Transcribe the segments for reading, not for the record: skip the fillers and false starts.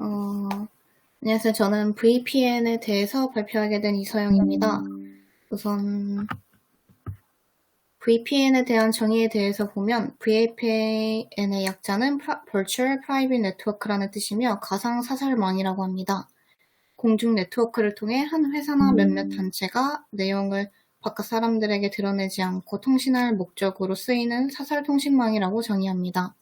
안녕하세요. 저는 VPN에 대해서 발표하게 된 이서영입니다. 우선 VPN에 대한 정의에 대해서 보면 VPN의 약자는 Virtual Private Network라는 뜻이며 가상 사설망이라고 합니다. 공중 네트워크를 통해 한 회사나 몇몇 단체가 내용을 바깥 사람들에게 드러내지 않고 통신할 목적으로 쓰이는 사설 통신망이라고 정의합니다.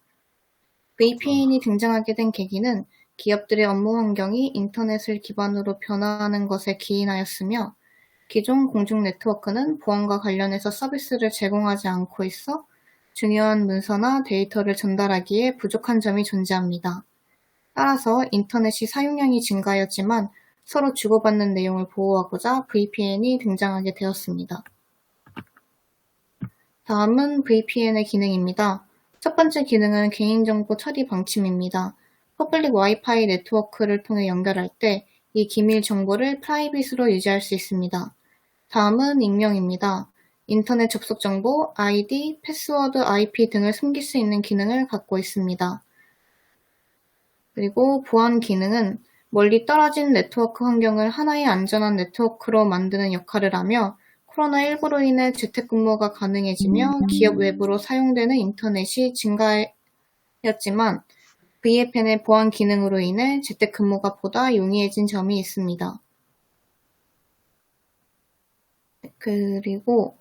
VPN이 등장하게 된 계기는 기업들의 업무 환경이 인터넷을 기반으로 변화하는 것에 기인하였으며 기존 공중 네트워크는 보안과 관련해서 서비스를 제공하지 않고 있어 중요한 문서나 데이터를 전달하기에 부족한 점이 존재합니다. 따라서 인터넷이 사용량이 증가하였지만 서로 주고받는 내용을 보호하고자 VPN이 등장하게 되었습니다. 다음은 VPN의 기능입니다. 첫 번째 기능은 개인정보 처리 방침입니다. 퍼블릭 와이파이 네트워크를 통해 연결할 때 이 기밀 정보를 프라이빗으로 유지할 수 있습니다. 다음은 익명입니다. 인터넷 접속 정보, 아이디, 패스워드, IP 등을 숨길 수 있는 기능을 갖고 있습니다. 그리고 보안 기능은 멀리 떨어진 네트워크 환경을 하나의 안전한 네트워크로 만드는 역할을 하며 코로나19로 인해 재택근무가 가능해지며 기업 외부로 사용되는 인터넷이 증가하였지만 VPN의 보안 기능으로 인해 재택근무가 보다 용이해진 점이 있습니다. 그리고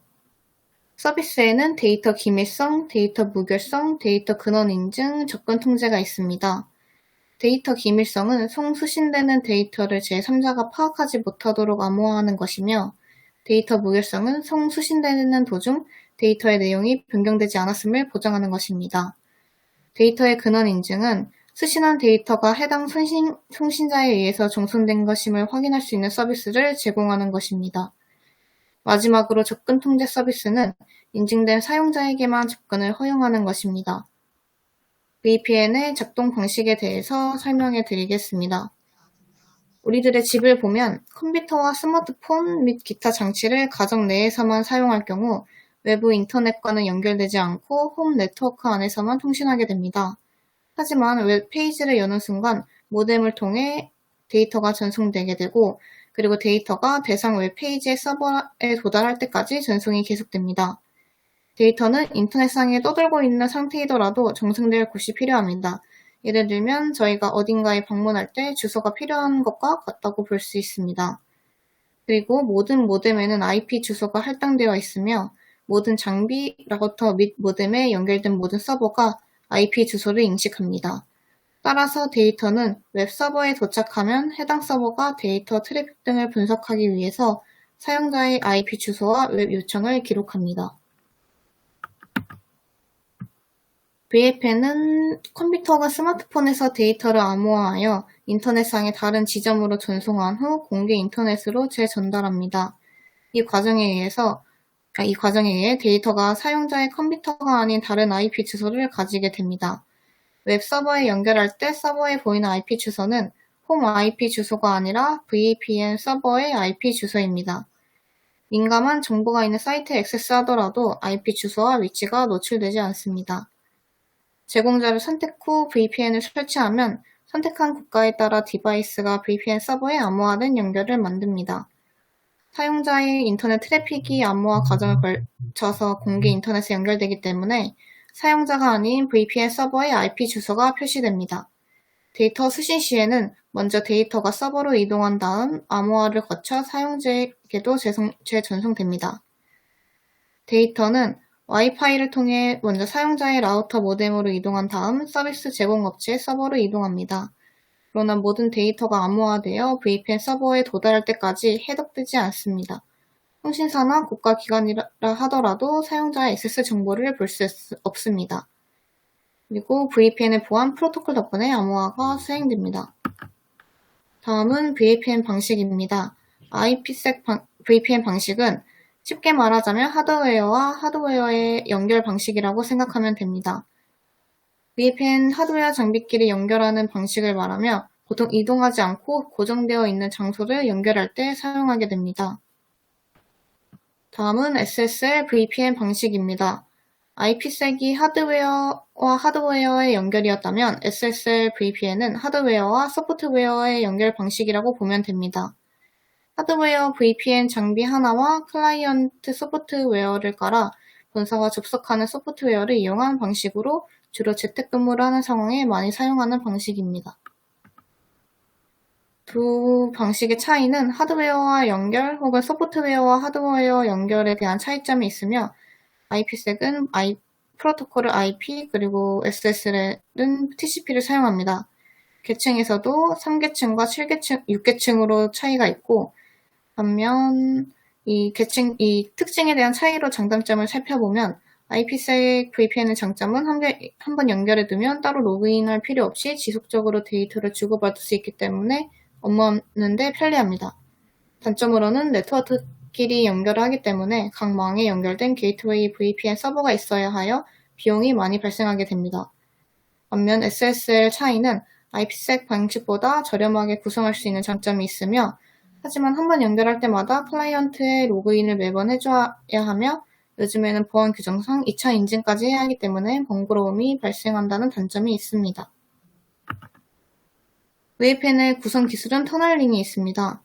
서비스에는 데이터 기밀성, 데이터 무결성, 데이터 근원 인증, 접근 통제가 있습니다. 데이터 기밀성은 송수신되는 데이터를 제3자가 파악하지 못하도록 암호화하는 것이며 데이터 무결성은 송수신되는 도중 데이터의 내용이 변경되지 않았음을 보장하는 것입니다. 데이터의 근원 인증은 수신한 데이터가 해당 송신자에 의해서 정손된 것임을 확인할 수 있는 서비스를 제공하는 것입니다. 마지막으로 접근 통제 서비스는 인증된 사용자에게만 접근을 허용하는 것입니다. VPN의 작동 방식에 대해서 설명해 드리겠습니다. 우리들의 집을 보면 컴퓨터와 스마트폰 및 기타 장치를 가정 내에서만 사용할 경우 외부 인터넷과는 연결되지 않고 홈 네트워크 안에서만 통신하게 됩니다. 하지만 웹페이지를 여는 순간 모뎀을 통해 데이터가 전송되게 되고 그리고 데이터가 대상 웹페이지의 서버에 도달할 때까지 전송이 계속됩니다. 데이터는 인터넷상에 떠돌고 있는 상태이더라도 정승될 곳이 필요합니다. 예를 들면 저희가 어딘가에 방문할 때 주소가 필요한 것과 같다고 볼 수 있습니다. 그리고 모든 모뎀에는 IP 주소가 할당되어 있으며 모든 장비, 라우터 및 모뎀에 연결된 모든 서버가 IP 주소를 인식합니다. 따라서 데이터는 웹 서버에 도착하면 해당 서버가 데이터 트래픽 등을 분석하기 위해서 사용자의 IP 주소와 웹 요청을 기록합니다. VPN은 컴퓨터가 스마트폰에서 데이터를 암호화하여 인터넷상의 다른 지점으로 전송한 후 공개 인터넷으로 재전달합니다. 이 과정에 의해 데이터가 사용자의 컴퓨터가 아닌 다른 IP 주소를 가지게 됩니다. 웹 서버에 연결할 때 서버에 보이는 IP 주소는 홈 IP 주소가 아니라 VPN 서버의 IP 주소입니다. 민감한 정보가 있는 사이트에 액세스하더라도 IP 주소와 위치가 노출되지 않습니다. 제공자를 선택 후 VPN을 설치하면 선택한 국가에 따라 디바이스가 VPN 서버에 암호화된 연결을 만듭니다. 사용자의 인터넷 트래픽이 암호화 과정을 거쳐서 공개 인터넷에 연결되기 때문에 사용자가 아닌 VPN 서버의 IP 주소가 표시됩니다. 데이터 수신 시에는 먼저 데이터가 서버로 이동한 다음 암호화를 거쳐 사용자에게도 재전송됩니다. 데이터는 와이파이를 통해 먼저 사용자의 라우터 모뎀으로 이동한 다음 서비스 제공업체의 서버로 이동합니다. 그러나 모든 데이터가 암호화되어 VPN 서버에 도달할 때까지 해독되지 않습니다. 통신사나 국가기관이라 하더라도 사용자의 액세스 정보를 볼 수 없습니다. 그리고 VPN의 보안 프로토콜 덕분에 암호화가 수행됩니다. 다음은 VPN 방식입니다. IPsec VPN 방식은 쉽게 말하자면 하드웨어와 하드웨어의 연결 방식이라고 생각하면 됩니다. VPN 하드웨어 장비끼리 연결하는 방식을 말하며 보통 이동하지 않고 고정되어 있는 장소를 연결할 때 사용하게 됩니다. 다음은 SSL VPN 방식입니다. IP색이 하드웨어와 하드웨어의 연결이었다면 SSL VPN은 하드웨어와 소프트웨어의 연결 방식이라고 보면 됩니다. 하드웨어 VPN 장비 하나와 클라이언트 소프트웨어를 깔아 본사가 접속하는 소프트웨어를 이용한 방식으로 주로 재택근무를 하는 상황에 많이 사용하는 방식입니다. 두 방식의 차이는 하드웨어와 연결 혹은 소프트웨어와 하드웨어 연결에 대한 차이점이 있으며 IP색은 프로토콜을 IP 그리고 SSL은 TCP를 사용합니다. 계층에서도 3계층과 7계층, 6계층으로 차이가 있고 반면 이 특징에 대한 차이로 장단점을 살펴보면 IPsec VPN의 장점은 한번 연결해 두면 따로 로그인할 필요 없이 지속적으로 데이터를 주고받을 수 있기 때문에 업무하는데 편리합니다. 단점으로는 네트워크끼리 연결을 하기 때문에 각 망에 연결된 게이트웨이 VPN 서버가 있어야 하여 비용이 많이 발생하게 됩니다. 반면 SSL 차이는 IPsec 방식보다 저렴하게 구성할 수 있는 장점이 있으며 하지만 한번 연결할 때마다 클라이언트의 로그인을 매번 해줘야 하며 요즘에는 보안 규정상 2차 인증까지 해야 하기 때문에 번거로움이 발생한다는 단점이 있습니다. VPN의 구성 기술은 터널링이 있습니다.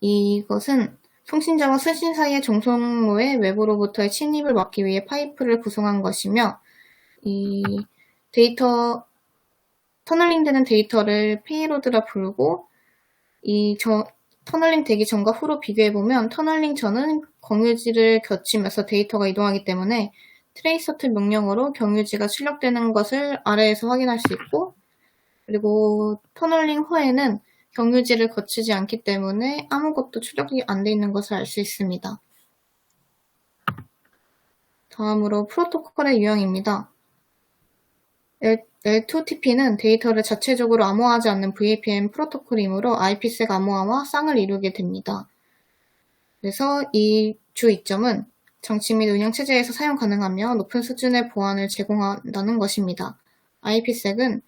이것은 통신자와 수신 사이의 종송로의 외부로부터의 침입을 막기 위해 파이프를 구성한 것이며 이 터널링되는 데이터를 페이로드라 부르고 터널링 되기 전과 후로 비교해보면 터널링 전은 경유지를 거치면서 데이터가 이동하기 때문에 트레이서트 명령어로 경유지가 출력되는 것을 아래에서 확인할 수 있고 그리고 터널링 후에는 경유지를 거치지 않기 때문에 아무것도 출력이 안 돼 있는 것을 알 수 있습니다. 다음으로 프로토콜의 유형입니다. L2TP는 데이터를 자체적으로 암호화하지 않는 VPN 프로토콜이므로 IPsec 암호화와 쌍을 이루게 됩니다. 그래서 이 주 이점은 장치 및 운영 체제에서 사용 가능하며 높은 수준의 보안을 제공한다는 것입니다. IPsec은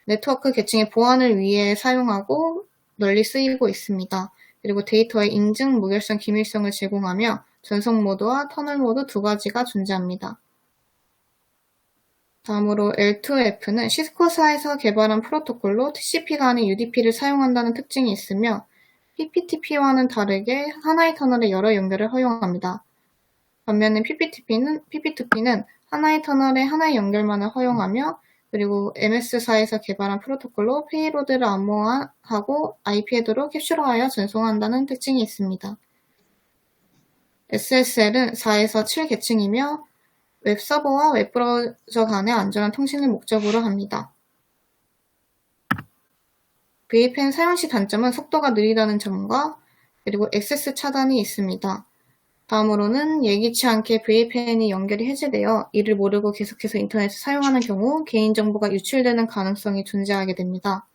네트워크 계층의 보안을 위해 사용하고 널리 쓰이고 있습니다. 그리고 데이터의 인증, 무결성, 기밀성을 제공하며 전송 모드와 터널 모드 두 가지가 존재합니다. 다음으로 L2F는 시스코사에서 개발한 프로토콜로 TCP가 아닌 UDP를 사용한다는 특징이 있으며 PPTP와는 다르게 하나의 터널에 여러 연결을 허용합니다. 반면에 PPTP는 하나의 터널에 하나의 연결만을 허용하며 그리고 MS사에서 개발한 프로토콜로 페이로드를 암호화하고 IP 헤더로 캡슐화하여 전송한다는 특징이 있습니다. SSL은 4에서 7계층이며 웹서버와 웹브라우저 간의 안전한 통신을 목적으로 합니다. VPN 사용 시 단점은 속도가 느리다는 점과 그리고 액세스 차단이 있습니다. 다음으로는 예기치 않게 VPN이 연결이 해제되어 이를 모르고 계속해서 인터넷을 사용하는 경우 개인정보가 유출되는 가능성이 존재하게 됩니다.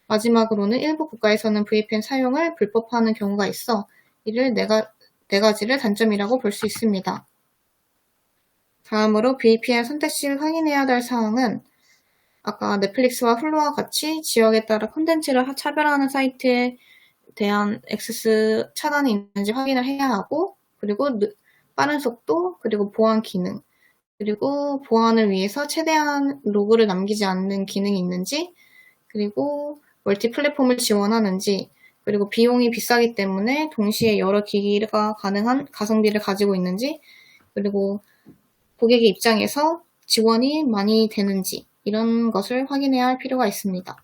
마지막으로는 일부 국가에서는 VPN 사용을 불법화하는 경우가 있어 이를 네 가지를 단점이라고 볼 수 있습니다. 다음으로 VPN 선택 시 확인해야 할 사항은 아까 넷플릭스와 훌루와 같이 지역에 따라 콘텐츠를 차별화하는 사이트에 대한 액세스 차단이 있는지 확인을 해야 하고 그리고 빠른 속도, 그리고 보안 기능, 그리고 보안을 위해서 최대한 로그를 남기지 않는 기능이 있는지 그리고 멀티 플랫폼을 지원하는지 그리고 비용이 비싸기 때문에 동시에 여러 기기가 가능한 가성비를 가지고 있는지 그리고 고객의 입장에서 지원이 많이 되는지 이런 것을 확인해야 할 필요가 있습니다.